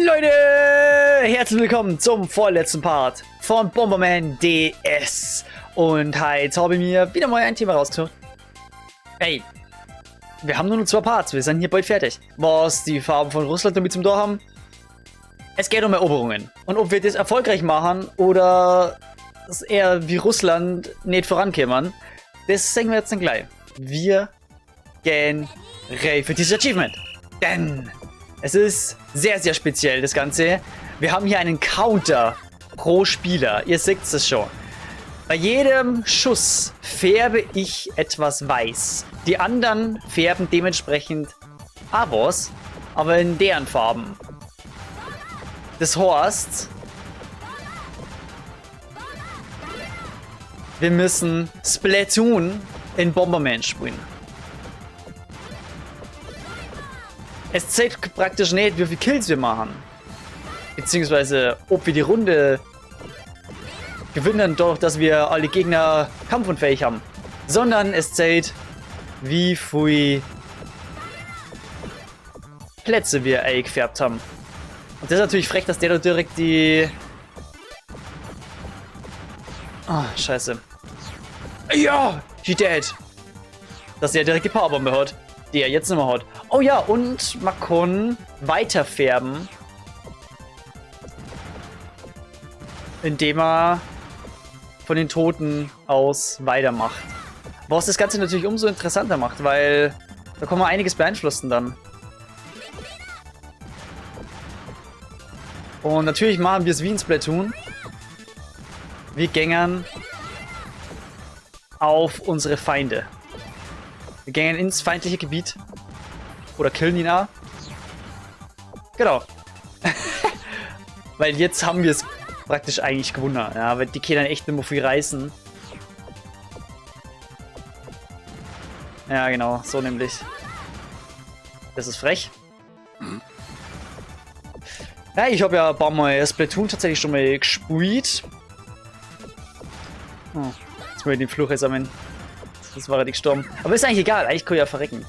Leute, herzlich willkommen zum vorletzten Part von Bomberman DS. Und heute habe ich mir wieder mal ein Thema rausgesucht. Ey, wir haben nur noch 2 Parts, wir sind hier bald fertig. Was die Farben von Russland damit zum Tor haben? Es geht um Eroberungen. Und ob wir das erfolgreich machen oder es eher wie Russland nicht vorankommen, das sehen wir jetzt dann gleich. Wir gehen rein für dieses Achievement. Denn es ist sehr, sehr speziell, das Ganze. Wir haben hier einen Counter pro Spieler. Ihr seht es schon. Bei jedem Schuss färbe ich etwas weiß. Die anderen färben dementsprechend was, aber in deren Farben. Das heißt, wir müssen Splatoon in Bomberman spielen. Es zählt praktisch nicht, wie viele Kills wir machen. Beziehungsweise, ob wir die Runde gewinnen, dadurch, dass wir alle Gegner kampfunfähig haben. Sondern es zählt, wie viele Plätze wir eingefärbt haben. Und das ist natürlich frech, dass der da direkt die... scheiße. Ja, he dead. Dass der direkt die Powerbombe hat, die er jetzt nicht mehr hat. Oh ja, und man kann weiterfärben, indem er von den Toten aus weitermacht. Was das Ganze natürlich umso interessanter macht, weil da kann man einiges beeinflussen dann. Und natürlich machen wir es wie in Splatoon. Wir gängern auf unsere Feinde. Wir gehen ins feindliche Gebiet. Oder killen ihn auch. Genau. Weil jetzt haben wir es praktisch eigentlich gewonnen. Ja, weil die können echt nicht mehr viel reißen. Ja, genau. So nämlich. Das ist frech. Ja, ich habe ja ein paar Mal Splatoon tatsächlich schon mal gespielt. Jetzt muss ich den Fluch jetzt sammeln. Das war richtig gestorben. Aber ist eigentlich egal. Eigentlich kann ich ja verrecken.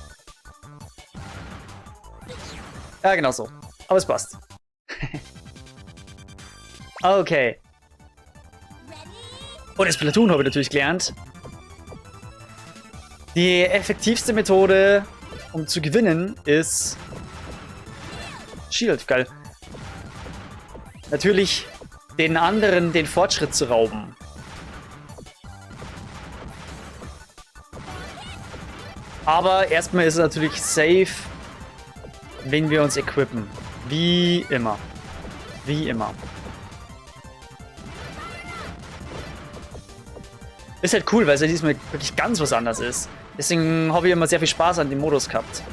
Ja, genau so. Aber es passt. Okay. Und das Splatoon habe ich natürlich gelernt. Die effektivste Methode, um zu gewinnen, ist Shield. Geil. Natürlich den anderen den Fortschritt zu rauben. Aber erstmal ist es natürlich safe, wenn wir uns equippen. Wie immer. Wie immer. Ist halt cool, weil es ja diesmal wirklich ganz was anderes ist. Deswegen habe ich immer sehr viel Spaß an dem Modus gehabt.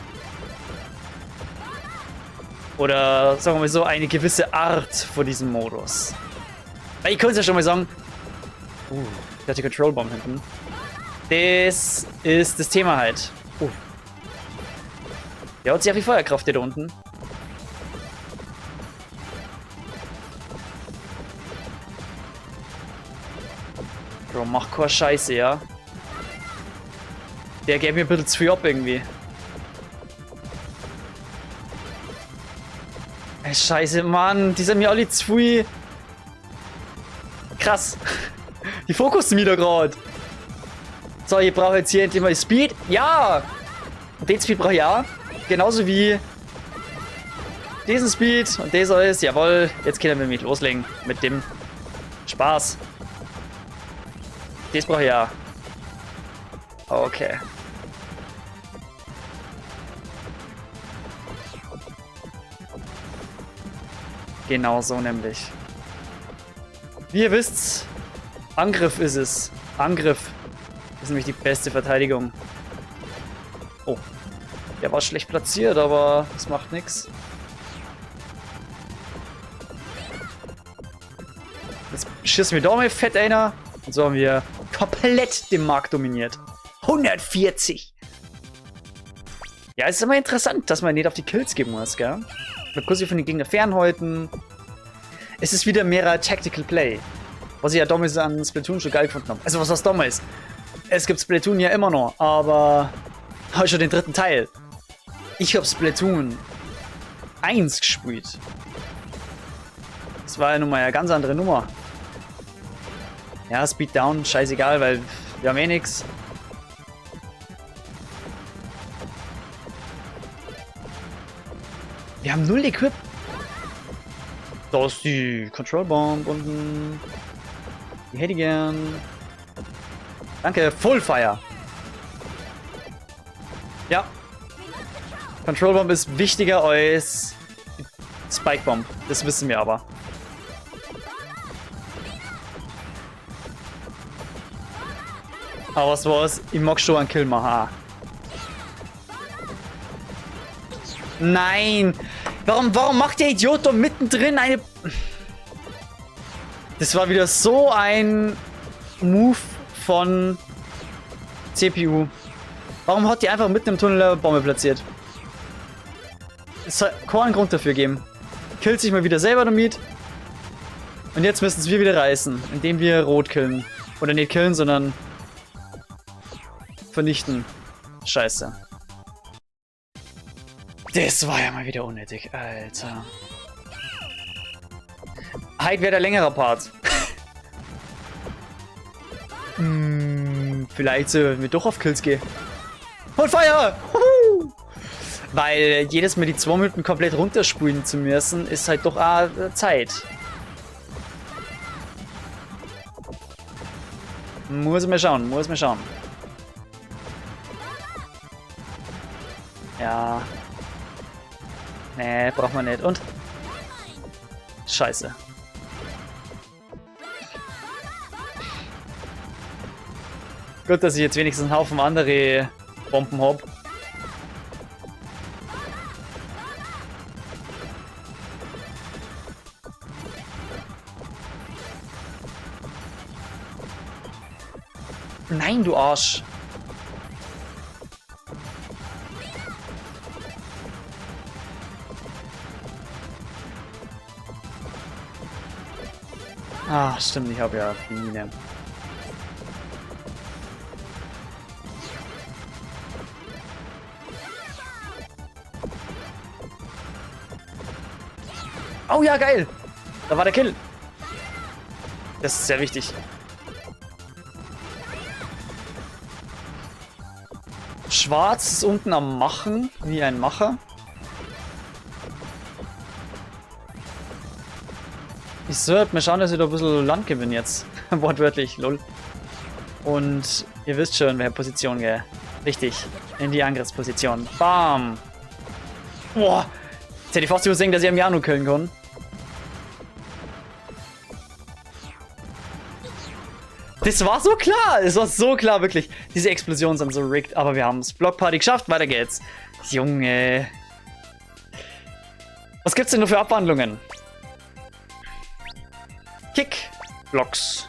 Oder sagen wir mal so, eine gewisse Art von diesem Modus. Weil ich könnte es ja schon mal sagen. Der hat die Control Bomb hinten. Das ist das Thema halt. Der hat sehr viel Feuerkraft hier da unten. Bro, mach keine Scheiße, ja. Der geht mir ein bisschen zu viel ab irgendwie. Ey, Scheiße, Mann. Die sind mir alle zu viel. Krass. Die fokussen wieder gerade. So, ich brauche jetzt hier endlich mal Speed. Ja! Und den Speed brauche ich auch. Genauso wie diesen Speed und das alles. Jawohl, jetzt können wir mich loslegen mit dem Spaß. Das brauche ich ja. Okay. Genau so nämlich. Wie ihr wisst, Angriff ist es. Angriff ist nämlich die beste Verteidigung. Oh. Der war schlecht platziert, aber das macht nichts. Jetzt schießen wir da mal fett einer. Und so haben wir komplett den Markt dominiert. 140! Ja, es ist immer interessant, dass man nicht auf die Kills geben muss, gell? Man kann sich von den Gegnern fernhalten. Es ist wieder mehr Tactical Play. Was ich ja damals an Splatoon schon geil gefunden habe. Also was heißt damals? Es gibt Splatoon ja immer noch, aber habe schon den 3. Teil. Ich habe Splatoon 1 gespielt. Das war ja nun mal eine ganz andere Nummer. Ja, Speed Down, scheißegal, weil wir haben eh nix. Wir haben 0 Equip. Da ist die Control Bomb unten. Die hätte ich gern. Danke, Full Fire. Ja. Control Bomb ist wichtiger als Spike Bomb. Das wissen wir aber. Aber was war's? Ich mag schon einen Kill machen. Nein! Warum macht der Idiot da mittendrin eine... Das war wieder so ein Move von CPU. Warum hat die einfach mitten im Tunnel eine Bombe platziert? Es soll keinen Grund dafür geben. Killt sich mal wieder selber damit. Und jetzt müssen es wir wieder reißen, indem wir rot killen. Oder nicht killen, sondern vernichten. Scheiße. Das war ja mal wieder unnötig, Alter. Heute wäre der längere Part. Vielleicht so, wir doch auf Kills gehen. Und Feuer! Weil jedes Mal die 2 Minuten komplett runterspulen zu müssen, ist halt doch Zeit. Muss mal schauen, muss mal schauen. Ja. Nee, braucht man nicht. Und? Scheiße. Gut, dass ich jetzt wenigstens einen Haufen andere Bomben habe. Nein, du Arsch. Ah, stimmt, ich habe ja Biene. Oh ja, geil! Da war der Kill. Das ist sehr wichtig. Schwarz ist unten am Machen, wie ein Macher. Ich sollte mir schauen, dass ich da ein bisschen Land gewinne jetzt. Wortwörtlich, lol. Und ihr wisst schon, welche Position, gell? Richtig, in die Angriffsposition. Bam! Boah! Jetzt hätte ich fast übersehen, dass ich am Janu killen kann. Das war so klar! Es war so klar, wirklich. Diese Explosionen sind so rigged, aber wir haben es. Blockparty geschafft, weiter geht's. Junge. Was gibt's denn nur für Abwandlungen? Kick. Blocks.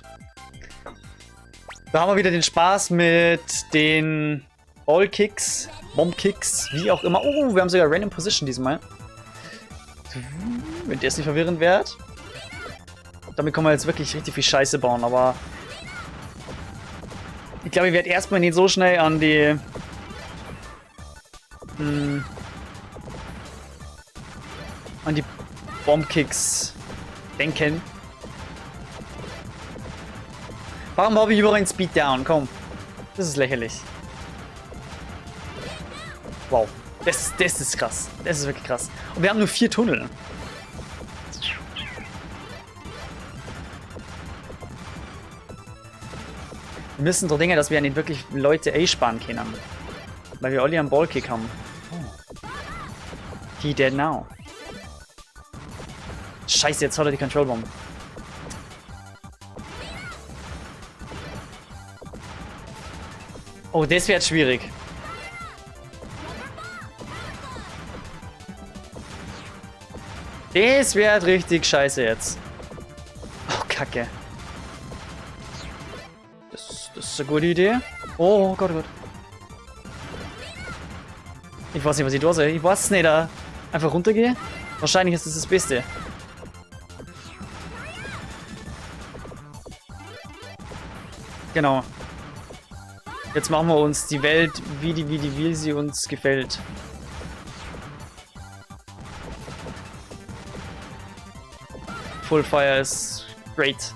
Da haben wir wieder den Spaß mit den Ball-Kicks, Bomb-Kicks, wie auch immer. Oh, wir haben sogar Random Position diesmal. Wenn der es nicht verwirrend wird. Damit kann man jetzt wirklich richtig viel Scheiße bauen, aber ich glaube, ich werde erstmal nicht so schnell an die Bomb-Kicks denken. Warum habe ich überall einen Speed Down? Komm. Das ist lächerlich. Wow. Das ist krass. Das ist wirklich krass. Und wir haben nur 4 Tunnel. Wir müssen doch denken, dass wir an den wirklich Leute sparen können. Weil wir alle einen Ballkick haben. Oh. He dead now. Scheiße, jetzt hat er die Control Bomb. Oh, das wird schwierig. Das wird richtig scheiße jetzt. Oh, Kacke. Das ist eine gute Idee. Oh Gott, oh Gott. Ich weiß nicht, was ich da soll. Ich weiß es nicht. Da einfach runtergehe. Wahrscheinlich ist das das Beste. Genau. Jetzt machen wir uns die Welt, wie sie uns gefällt. Full Fire ist great.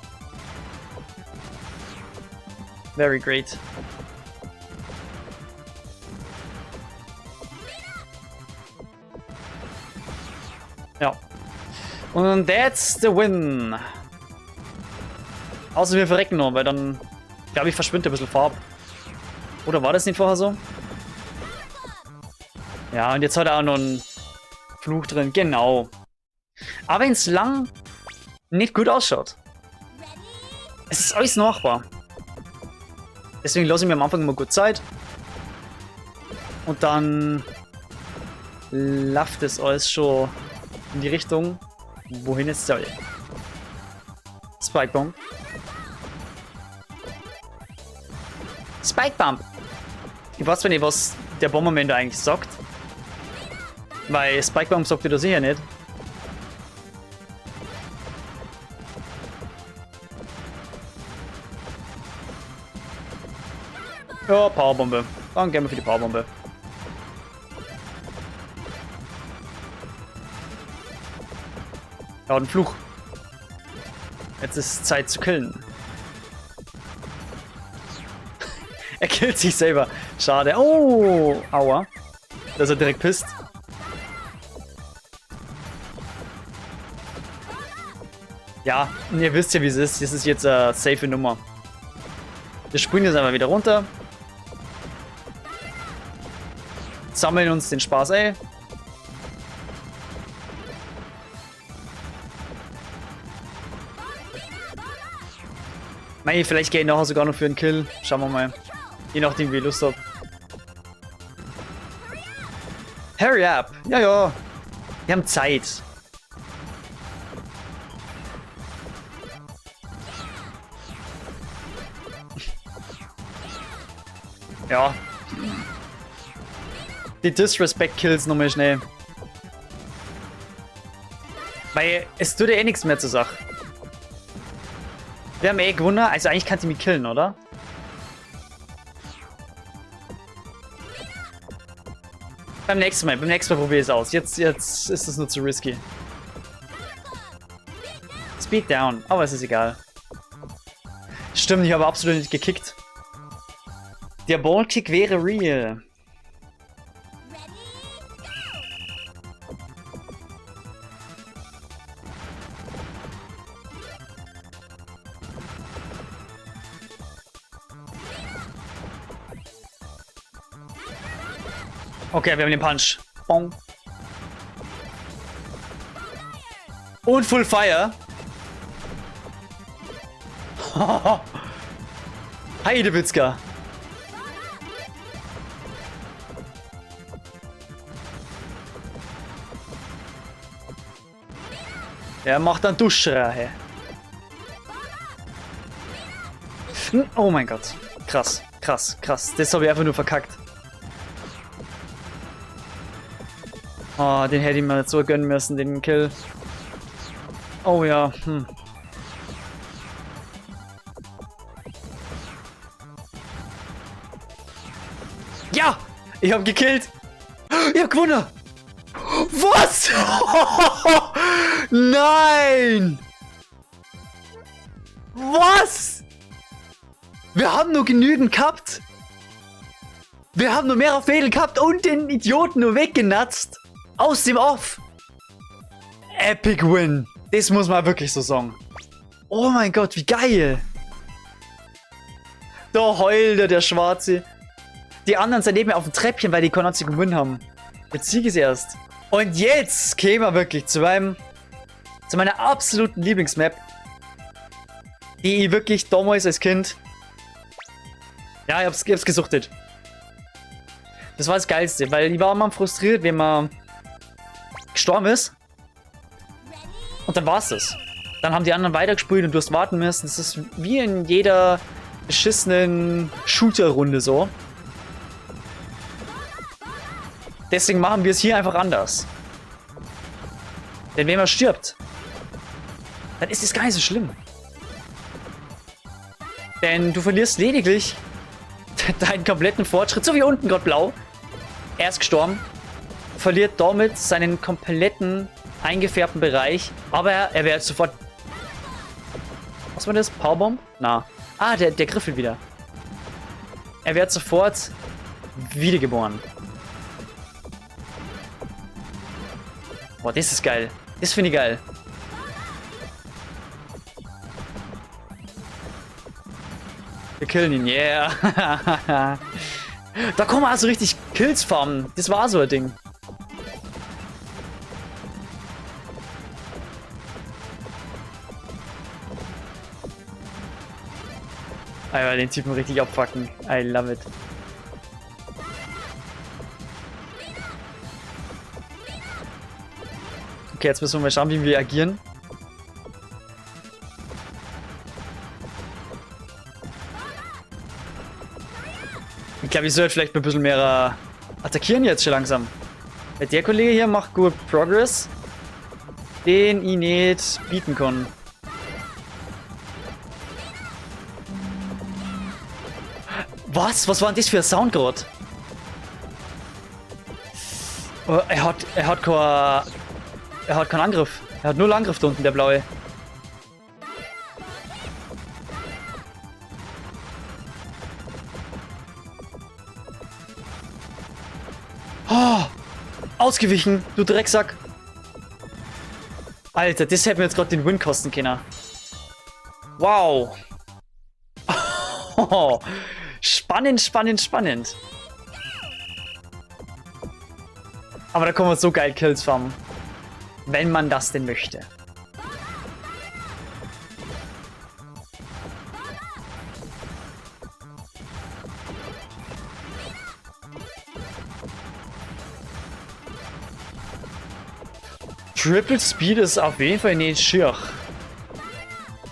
Very great. Ja. Und that's the win. Außer wir verrecken nur, weil dann, glaube ich, verschwindet ein bisschen Farbe. Oder war das nicht vorher so? Ja, und jetzt hat er auch noch einen Fluch drin. Genau. Aber wenn es lang nicht gut ausschaut. Es ist alles machbar. Deswegen lasse ich mir am Anfang immer gut Zeit. Und dann läuft es alles schon in die Richtung, wohin es soll. Spike Bomb. Spike Bomb. Ich weiß zwar nicht, was der Bomberman da eigentlich sagt. Weil Spike Bomb sagt er da sicher nicht. Ja, Powerbombe. Dann gehen wir für die Powerbombe. Ja, ein Fluch. Jetzt ist Zeit zu killen. Er killt sich selber. Schade. Oh, aua. Dass er direkt pisst. Ja, ihr wisst ja, wie es ist. Das ist jetzt eine safe Nummer. Wir springen jetzt einfach wieder runter. Sammeln uns den Spaß, ey. Mei, vielleicht gehe ich nachher sogar noch für einen Kill. Schauen wir mal. Je nachdem, wie ich Lust habe. Hurry up! Ja, ja. Wir haben Zeit. Ja. Die Disrespect-Kills nochmal schnell. Weil es tut ja eh nichts mehr zur Sache. Wir haben eh gewonnen, also eigentlich kannst du mich killen, oder? Beim nächsten Mal probiere ich es aus. Jetzt ist es nur zu risky. Speed down, aber es ist egal. Stimmt, ich habe absolut nicht gekickt. Der Ballkick wäre real. Okay, wir haben den Punch. Bong. Und Full Fire. Heidewitzka. Er macht dann Duschreihe. Oh mein Gott. Krass, krass, krass. Das habe ich einfach nur verkackt. Oh, den hätte ich mir jetzt so gönnen müssen, den Kill. Oh ja, Ja! Ich habe gekillt! Ich habe gewonnen! Was? Nein! Was? Wir haben nur genügend gehabt! Wir haben nur mehrere Fädel gehabt und den Idioten nur weggenatzt! Aus dem Off! Epic Win! Das muss man wirklich so sagen. Oh mein Gott, wie geil! Da heult der Schwarze. Die anderen sind neben mir auf dem Treppchen, weil die keinen einzigen Win haben. Jetzt siege ich es erst. Und jetzt kämen wir wirklich zu meiner absoluten Lieblingsmap. Die ich wirklich damals als Kind... Ja, ich hab's gesuchtet. Das war das Geilste, weil ich war immer frustriert, wenn man gestorben ist. Und dann war's das. Dann haben die anderen weitergespielt und du hast warten müssen. Das ist wie in jeder beschissenen Shooter-Runde so. Deswegen machen wir es hier einfach anders. Denn wenn man stirbt, dann ist es gar nicht so schlimm. Denn du verlierst lediglich deinen kompletten Fortschritt, so wie unten gerade blau. Er ist gestorben, verliert damit seinen kompletten eingefärbten Bereich, aber er wird sofort Was war das? Powerbomb? Na. Ah, der griffelt wieder. Er wird sofort wiedergeboren. Boah, das ist geil. Das finde ich geil. Wir killen ihn, yeah. Da kommen wir also richtig Kills farmen. Das war so ein Ding. Alter, den Typen richtig abfacken. I love it. Okay, jetzt müssen wir mal schauen, wie wir agieren. Ich glaube, ich sollte vielleicht ein bisschen mehr attackieren jetzt schon langsam. Weil der Kollege hier macht gut Progress, den ich nicht bieten kann. Was? Was war denn das für ein Sound gerade? Oh, er hat keinen Angriff. Er hat null Angriff da unten, der blaue. Oh, ausgewichen, du Drecksack. Alter, das hätte mir jetzt gerade den Win kosten können. Wow. Oh, spannend, spannend, spannend. Aber da kommen wir so geil Kills farmen. Wenn man das denn möchte. Triple Speed ist auf jeden Fall nicht schier.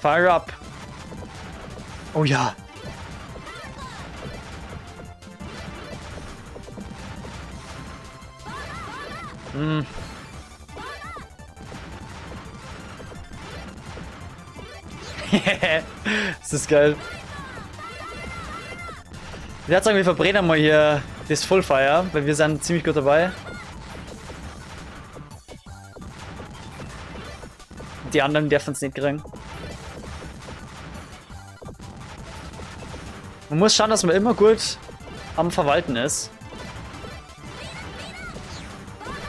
Fire up. Oh ja. Hm. Das ist geil. Ich würde sagen, wir verbrennen mal hier das Fullfire, weil wir sind ziemlich gut dabei. Die anderen dürfen es nicht kriegen. Man muss schauen, dass man immer gut am Verwalten ist.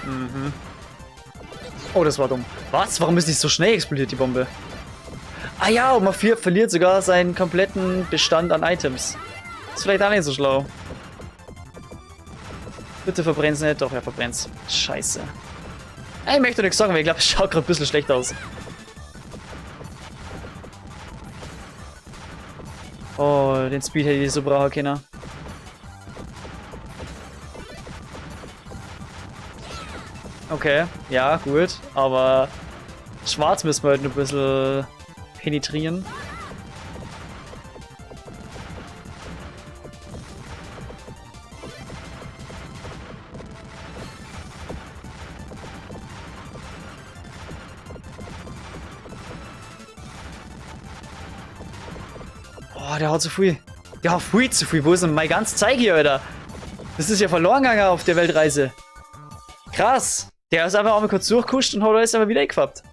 Mhm. Oh, das war dumm. Was? Warum ist nicht so schnell explodiert, die Bombe? Ah ja, und man verliert sogar seinen kompletten Bestand an Items. Ist vielleicht auch nicht so schlau. Bitte verbrenn's nicht. Doch, er verbrennt's. Scheiße. Ich möchte nichts sagen, weil ich glaube, es schaut gerade ein bisschen schlecht aus. Oh, den Speed hätte ich so brauchen können. Okay, ja, gut. Aber schwarz müssen wir halt ein bisschen penetrieren. Oh, der hat zu viel. Der hat viel zu viel. Wo ist denn mein ganz Zeig hier, Alter? Das ist ja verloren gegangen auf der Weltreise. Krass. Der ist einfach einmal kurz durchgekuscht und hat alles aber wieder gequappt.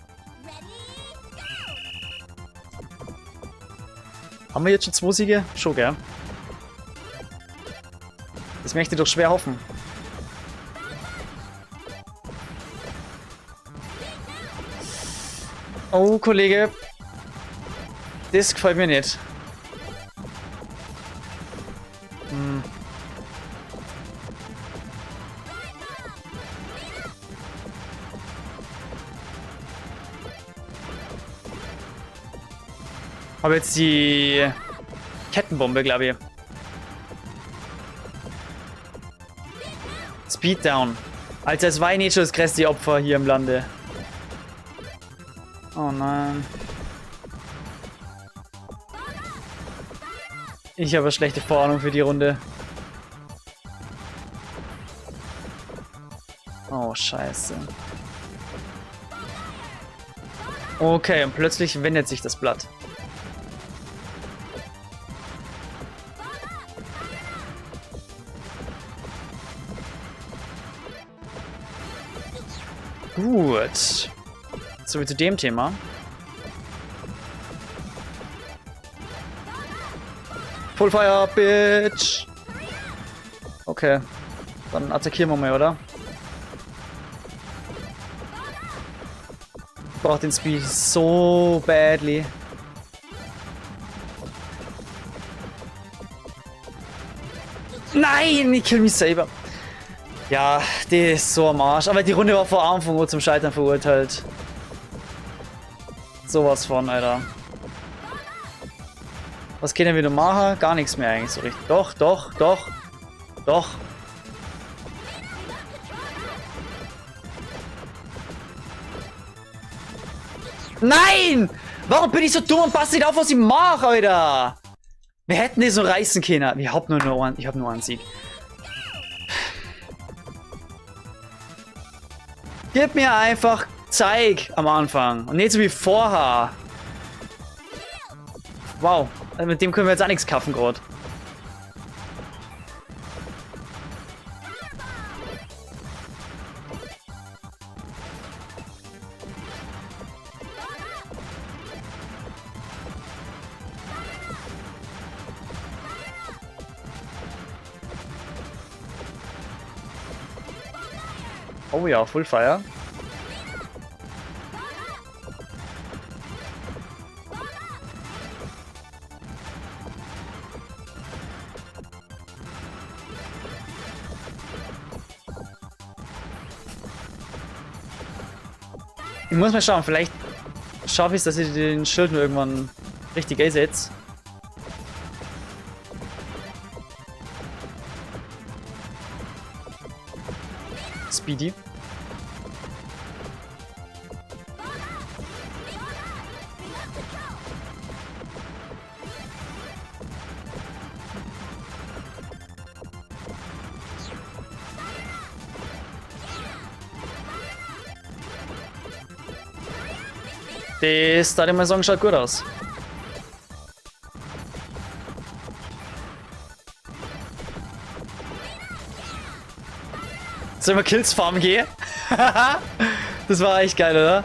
Haben wir jetzt schon 2 Siege? Schon, gell? Das möchte ich doch schwer hoffen. Oh, Kollege. Das gefällt mir nicht. Hm. Habe jetzt die Kettenbombe, glaube ich. Speed down. Alter, es war eh nicht schon das größte Opfer hier im Lande. Oh nein. Ich habe eine schlechte Vorahnung für die Runde. Oh, scheiße. Okay, und plötzlich wendet sich das Blatt. Gut. So wie zu dem Thema. Full Fire, Bitch. Okay. Dann attackieren wir mal, oder? Ich brauche den Speed so badly. Nein, ich kill mich selber. Ja, die ist so am Arsch. Aber die Runde war vor Anfang zum Scheitern verurteilt. Sowas von, Alter. Was können wir denn machen? Gar nichts mehr eigentlich so richtig. Doch. Nein! Warum bin ich so dumm und passe nicht auf, was ich mache, Alter? Wir hätten die so reißen können. Ich hab nur einen Sieg. Gib mir einfach Zeig am Anfang. Und nicht so wie vorher. Wow. Mit dem können wir jetzt auch nichts kaufen gerade. Oh ja, Full Fire. Ich muss mal schauen, vielleicht schaffe ich es, dass ich den Schild nur irgendwann richtig einsetze. Speedy. Das, da mal sagen, schaut gut aus. Sollen wir Kills farmen gehen? Das war echt geil, oder?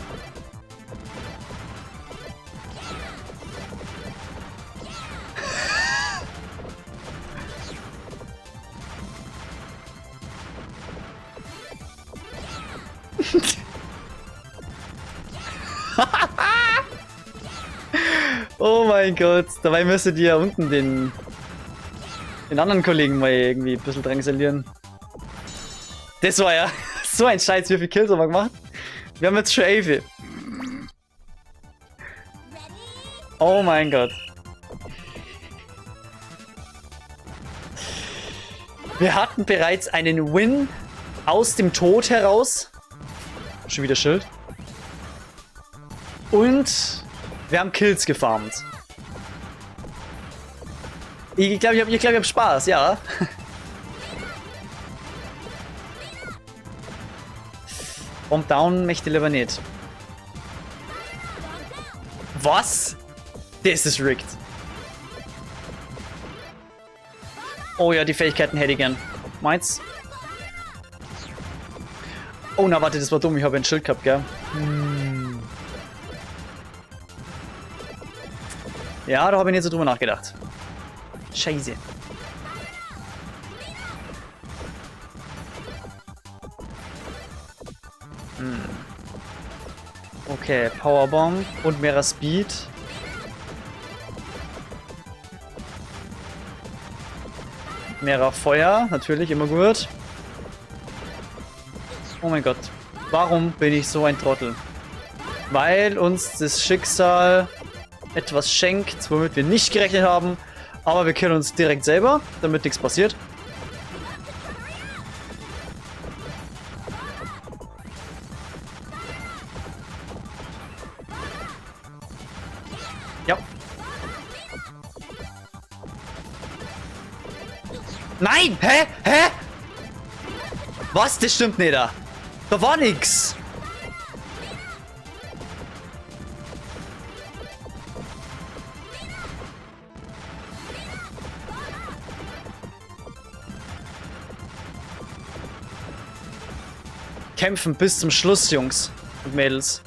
Oh mein Gott, dabei müsstet ihr unten den anderen Kollegen mal irgendwie ein bisschen drangsalieren. Das war ja so ein Scheiß, wie viele Kills haben wir gemacht? Wir haben jetzt schon 11. Oh mein Gott. Wir hatten bereits einen Win aus dem Tod heraus. Schon wieder Schild. Und wir haben Kills gefarmt. Ich glaube, ich hab Spaß, ja. Bomb down möchte ich lieber nicht. Was? Das ist rigged. Oh ja, die Fähigkeiten hätte ich gern. Meins? Oh na, warte, das war dumm. Ich habe ein Schild gehabt, gell? Ja, da habe ich nicht so drüber nachgedacht. Scheiße. Okay, Powerbomb und mehr Speed. Mehrer Feuer, natürlich, immer gut. Oh mein Gott. Warum bin ich so ein Trottel? Weil uns das Schicksal etwas schenkt, womit wir nicht gerechnet haben. Aber wir killen uns direkt selber, damit nichts passiert. Ja. Nein! Hä? Hä? Was? Das stimmt nicht da. Da war nix. Kämpfen bis zum Schluss, Jungs und Mädels.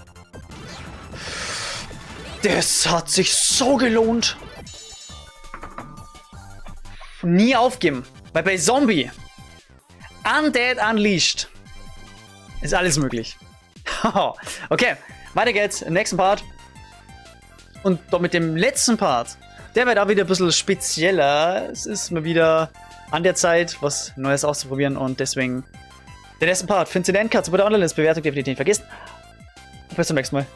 Das hat sich so gelohnt. nie aufgeben. Weil bei Zombie, Undead Unleashed, ist alles möglich. Okay, weiter geht's im nächsten Part. Und doch mit dem letzten Part, der wird auch wieder ein bisschen spezieller. Es ist mal wieder an der Zeit, was Neues auszuprobieren. Und deswegen, der letzte Part, findest du in der Endkarte bei der Online-Bewertung definitiv nicht vergessen. Bis zum nächsten Mal.